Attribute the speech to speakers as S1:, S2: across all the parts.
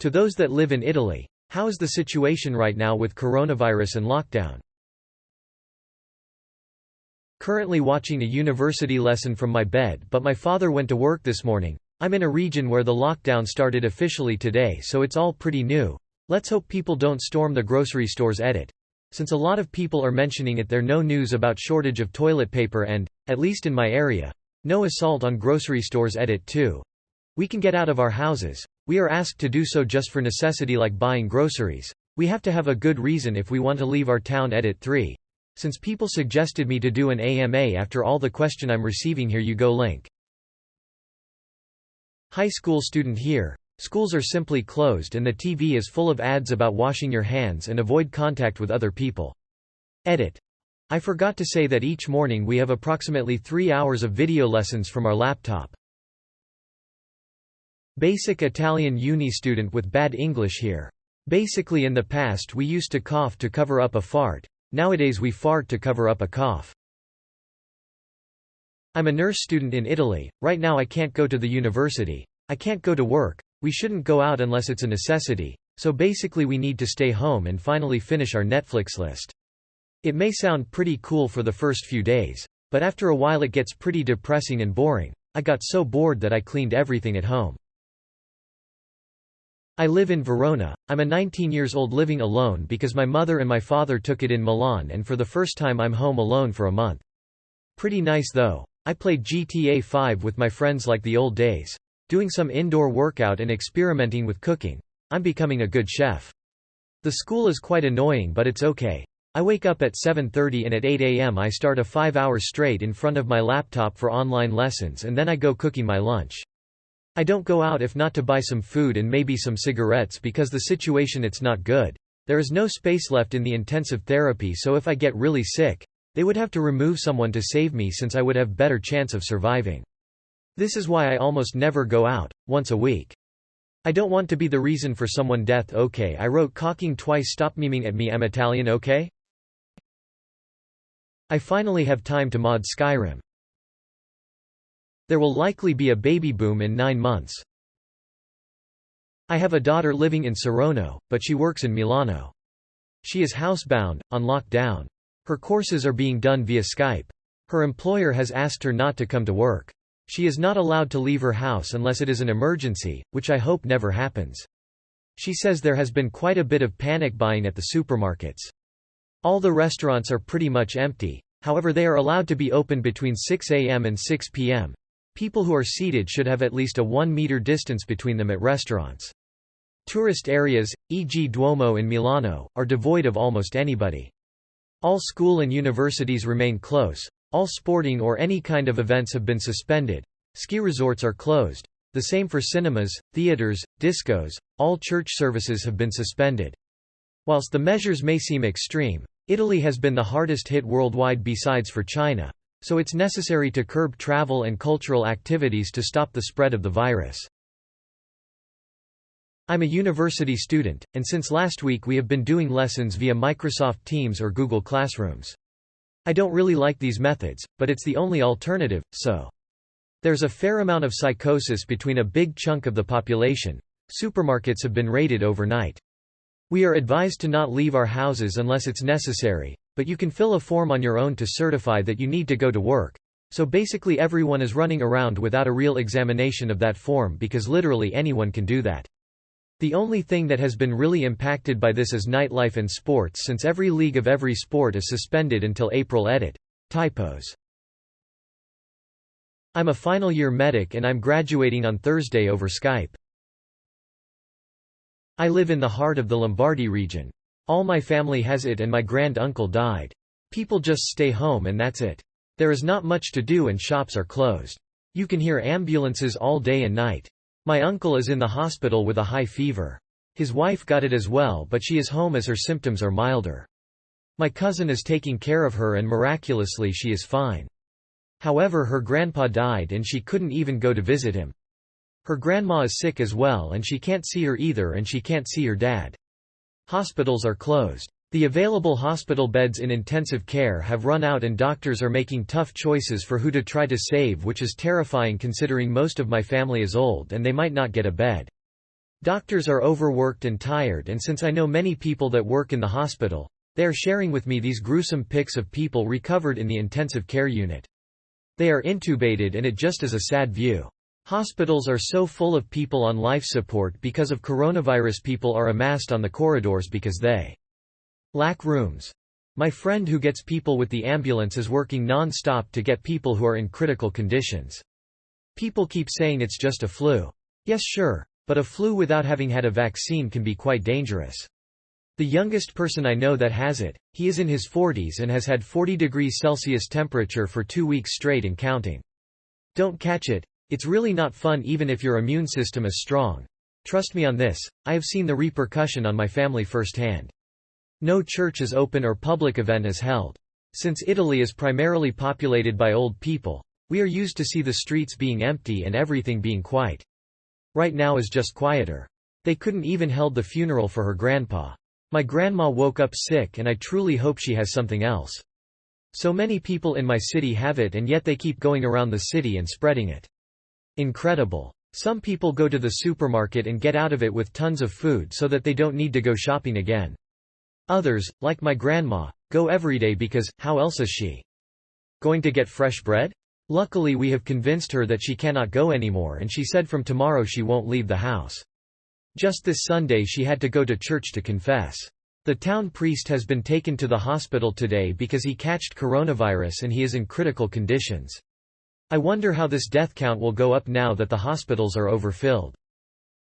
S1: To those that live in Italy, how is the situation right now with coronavirus and lockdown? Currently watching a university lesson from my bed, but my father went to work this morning. I'm in a region where the lockdown started officially today, so it's all pretty new. Let's hope people don't storm the grocery stores. Edit. Since a lot of people are mentioning it, there's no news about shortage of toilet paper and, at least in my area, no assault on grocery stores. Edit 2. We can get out of our houses. We are asked to do so just for necessity like buying groceries. We have to have a good reason if we want to leave our town. Edit 3. Since people suggested me to do an AMA after all the question I'm receiving, here you go link. High school student here. Schools are simply closed and the TV is full of ads about washing your hands and avoid contact with other people. Edit. I forgot to say that each morning we have approximately 3 hours of video lessons from our laptop. Basic Italian uni student with bad English here. Basically, in the past we used to cough to cover up a fart. Nowadays we fart to cover up a cough. I'm a nurse student in Italy. Right now I can't go to the university. I can't go to work. We shouldn't go out unless it's a necessity. So basically we need to stay home and finally finish our Netflix list. It may sound pretty cool for the first few days, but after a while it gets pretty depressing and boring. I got so bored that I cleaned everything at home. I live in Verona. I'm a 19 years old living alone because my mother and my father took it in Milan, and for the first time I'm home alone for a month. Pretty nice though. I played GTA 5 with my friends like the old days. Doing some indoor workout and experimenting with cooking. I'm becoming a good chef. The school is quite annoying, but it's okay. I wake up at 7:30 and at 8 a.m. I start a 5 hours straight in front of my laptop for online lessons, and then I go cooking my lunch. I don't go out if not to buy some food and maybe some cigarettes because the situation it's not good. There is no space left in the intensive therapy, so if I get really sick, they would have to remove someone to save me since I would have better chance of surviving. This is why I almost never go out, once a week. I don't want to be the reason for someone death. Okay, I wrote cocking twice. Stop memeing at me. I'm Italian, okay? I finally have time to mod Skyrim. There will likely be a baby boom in 9 months. I have a daughter living in Saronno, but she works in Milano. She is housebound, on lockdown. Her courses are being done via Skype. Her employer has asked her not to come to work. She is not allowed to leave her house unless it is an emergency, which I hope never happens. She says there has been quite a bit of panic buying at the supermarkets. All the restaurants are pretty much empty, however they are allowed to be open between 6 a.m. and 6 p.m. People who are seated should have at least a 1-meter distance between them at restaurants. Tourist areas, e.g. Duomo in Milano, are devoid of almost anybody. All school and universities remain closed. All sporting or any kind of events have been suspended. Ski resorts are closed. The same for cinemas, theaters, discos. All church services have been suspended. Whilst the measures may seem extreme, Italy has been the hardest hit worldwide besides for China, so it's necessary to curb travel and cultural activities to stop the spread of the virus. I'm a university student, and since last week we have been doing lessons via Microsoft Teams or Google Classrooms. I don't really like these methods, but it's the only alternative, so. There's a fair amount of psychosis between a big chunk of the population. Supermarkets have been raided overnight. We are advised to not leave our houses unless it's necessary, but you can fill a form on your own to certify that you need to go to work. So basically everyone is running around without a real examination of that form because literally anyone can do that. The only thing that has been really impacted by this is nightlife and sports, since every league of every sport is suspended until April. Edit. Typos. I'm a final year medic and I'm graduating on Thursday over Skype. I live in the heart of the Lombardy region. All my family has it and my grand-uncle died. People just stay home and that's it. There is not much to do and shops are closed. You can hear ambulances all day and night. My uncle is in the hospital with a high fever. His wife got it as well, but she is home as her symptoms are milder. My cousin is taking care of her and miraculously she is fine. However, her grandpa died and she couldn't even go to visit him. Her grandma is sick as well and she can't see her either, and she can't see her dad. Hospitals are closed. The available hospital beds in intensive care have run out and doctors are making tough choices for who to try to save, which is terrifying considering most of my family is old and they might not get a bed. Doctors are overworked and tired, and since I know many people that work in the hospital, they are sharing with me these gruesome pics of people recovered in the intensive care unit. They are intubated and it just is a sad view. Hospitals are so full of people on life support because of coronavirus. People are amassed on the corridors because they lack rooms. My friend who gets people with the ambulance is working non-stop to get people who are in critical conditions. People keep saying it's just a flu. Yes, sure, but a flu without having had a vaccine can be quite dangerous. The youngest person I know that has it, he is in his 40s and has had 40 degrees Celsius temperature for 2 weeks straight and counting. Don't catch it. It's really not fun even if your immune system is strong. Trust me on this, I have seen the repercussion on my family firsthand. No church is open or public event is held. Since Italy is primarily populated by old people, we are used to see the streets being empty and everything being quiet. Right now is just quieter. They couldn't even held the funeral for her grandpa. My grandma woke up sick and I truly hope she has something else. So many people in my city have it and yet they keep going around the city and spreading it. Incredible. Some people go to the supermarket and get out of it with tons of food so that they don't need to go shopping again. Others, like my grandma, go every day because, how else is she going to get fresh bread? Luckily we have convinced her that she cannot go anymore and she said from tomorrow she won't leave the house. Just this Sunday she had to go to church to confess. The town priest has been taken to the hospital today because he catched coronavirus and he is in critical conditions. I wonder how this death count will go up now that the hospitals are overfilled.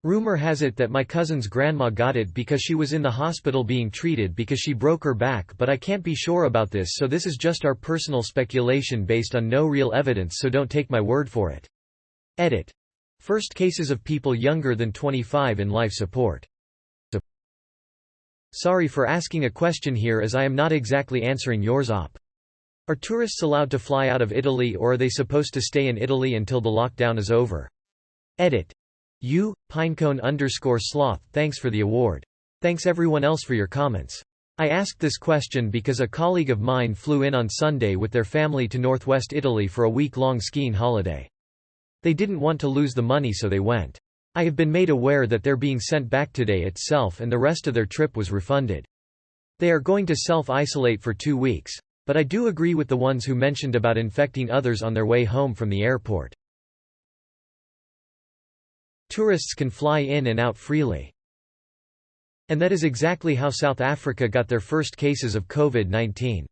S1: Rumor has it that my cousin's grandma got it because she was in the hospital being treated because she broke her back, but I can't be sure about this, so this is just our personal speculation based on no real evidence, so don't take my word for it. Edit. First cases of people younger than 25 in life support. Sorry for asking a question here as I am not exactly answering yours op. Are tourists allowed to fly out of Italy or are they supposed to stay in Italy until the lockdown is over? Edit. You, Pinecone_sloth, thanks for the award. Thanks everyone else for your comments. I asked this question because a colleague of mine flew in on Sunday with their family to northwest Italy for a week-long skiing holiday. They didn't want to lose the money so they went. I have been made aware that they're being sent back today itself and the rest of their trip was refunded. They are going to self-isolate for 2 weeks. But I do agree with the ones who mentioned about infecting others on their way home from the airport. Tourists can fly in and out freely. And that is exactly how South Africa got their first cases of COVID-19.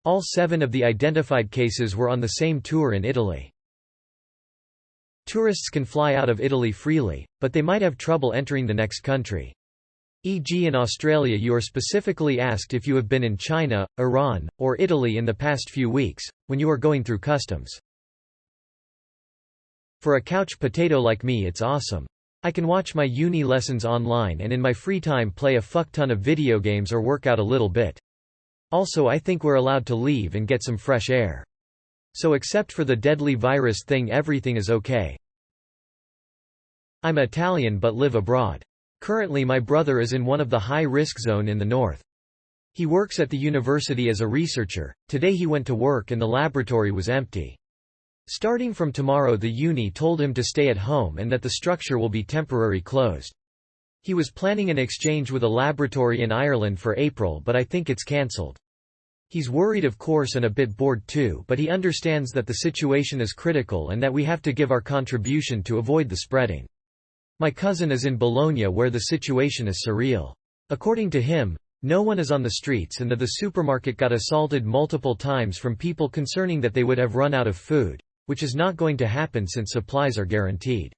S1: All 7 of the identified cases were on the same tour in Italy. Tourists can fly out of Italy freely, but they might have trouble entering the next country. E.g. in Australia you are specifically asked if you have been in China, Iran, or Italy in the past few weeks, when you are going through customs. For a couch potato like me it's awesome. I can watch my uni lessons online and in my free time play a fuck ton of video games or work out a little bit. Also I think we're allowed to leave and get some fresh air. So except for the deadly virus thing everything is okay. I'm Italian but live abroad. Currently my brother is in one of the high-risk zone in the north. He works at the university as a researcher. Today he went to work and the laboratory was empty. Starting from tomorrow the uni told him to stay at home and that the structure will be temporarily closed. He was planning an exchange with a laboratory in Ireland for April but I think it's cancelled. He's worried of course and a bit bored too, but he understands that the situation is critical and that we have to give our contribution to avoid the spreading. My cousin is in Bologna where the situation is surreal. According to him, no one is on the streets and that the supermarket got assaulted multiple times from people concerning that they would have run out of food, which is not going to happen since supplies are guaranteed.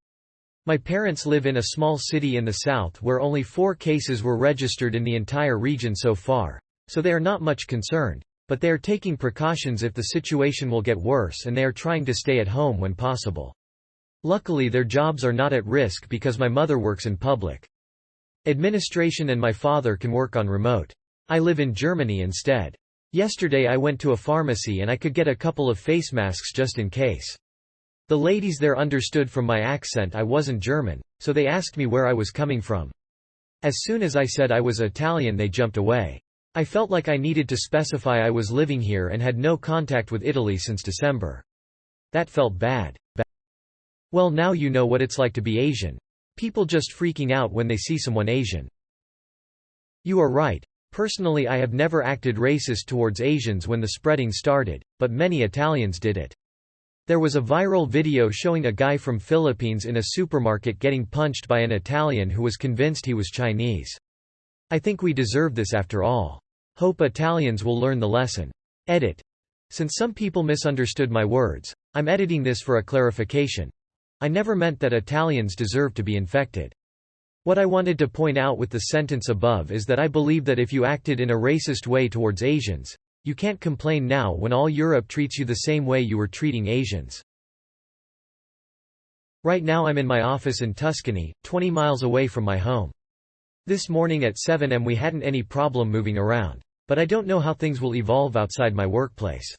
S1: My parents live in a small city in the south where only 4 cases were registered in the entire region so far, so they are not much concerned, but they are taking precautions if the situation will get worse and they are trying to stay at home when possible. Luckily their jobs are not at risk because my mother works in public administration and my father can work on remote. I live in Germany instead. Yesterday I went to a pharmacy and I could get a couple of face masks just in case. The ladies there understood from my accent I wasn't German, so they asked me where I was coming from. As soon as I said I was Italian they jumped away. I felt like I needed to specify I was living here and had no contact with Italy since December. That felt bad. Well now you know what it's like to be Asian. People just freaking out when they see someone Asian. You are right. Personally, I have never acted racist towards Asians when the spreading started, but many Italians did it. There was a viral video showing a guy from Philippines in a supermarket getting punched by an Italian who was convinced he was Chinese. I think we deserve this after all. Hope Italians will learn the lesson. Edit. Since some people misunderstood my words, I'm editing this for a clarification. I never meant that Italians deserve to be infected. What I wanted to point out with the sentence above is that I believe that if you acted in a racist way towards Asians, you can't complain now when all Europe treats you the same way you were treating Asians. Right now I'm in my office in Tuscany, 20 miles away from my home. This morning at 7 am we hadn't any problem moving around. But I don't know how things will evolve outside my workplace.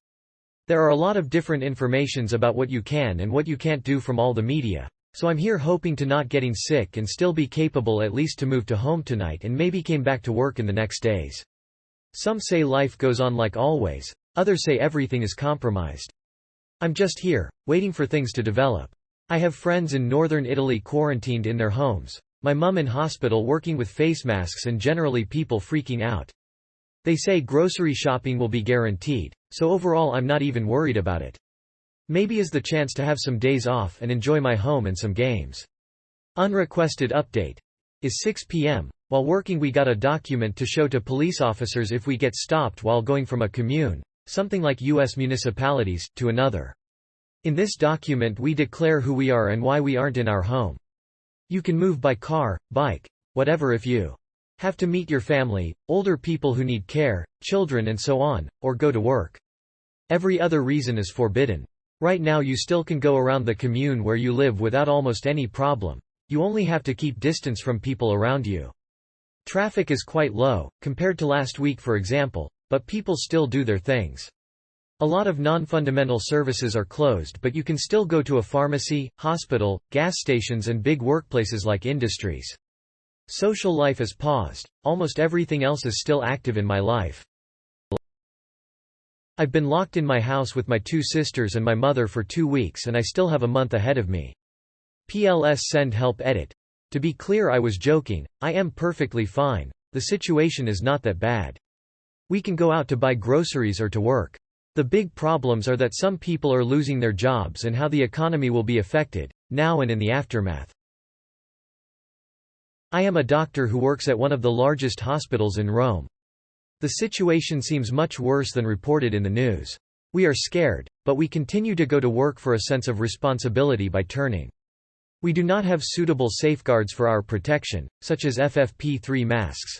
S1: There are a lot of different informations about what you can and what you can't do from all the media. So I'm here hoping to not getting sick and still be capable at least to move to home tonight and maybe came back to work in the next days. Some say life goes on like always, others say everything is compromised. I'm just here, waiting for things to develop. I have friends in northern Italy quarantined in their homes, my mum in hospital working with face masks and generally people freaking out. They say grocery shopping will be guaranteed, so overall I'm not even worried about it. Maybe is the chance to have some days off and enjoy my home and some games. Unrequested update. Is 6 p.m. While working we got a document to show to police officers if we get stopped while going from a commune, something like U.S. municipalities, to another. In this document we declare who we are and why we aren't in our home. You can move by car, bike, whatever if you have to meet your family, older people who need care, children and so on, or go to work. Every other reason is forbidden. Right now you still can go around the commune where you live without almost any problem. You only have to keep distance from people around you. Traffic is quite low, compared to last week for example, but people still do their things. A lot of non-fundamental services are closed but you can still go to a pharmacy, hospital, gas stations and big workplaces like industries. Social life is paused. Almost everything else is still active in my life. I've been locked in my house with my 2 sisters and my mother for 2 weeks and I still have a month ahead of me. PLS send help edit. To be clear, I was joking, I am perfectly fine, the situation is not that bad. We can go out to buy groceries or to work. The big problems are that some people are losing their jobs and how the economy will be affected, now and in the aftermath. I am a doctor who works at one of the largest hospitals in Rome. The situation seems much worse than reported in the news. We are scared, but we continue to go to work for a sense of responsibility by turning. We do not have suitable safeguards for our protection, such as FFP3 masks.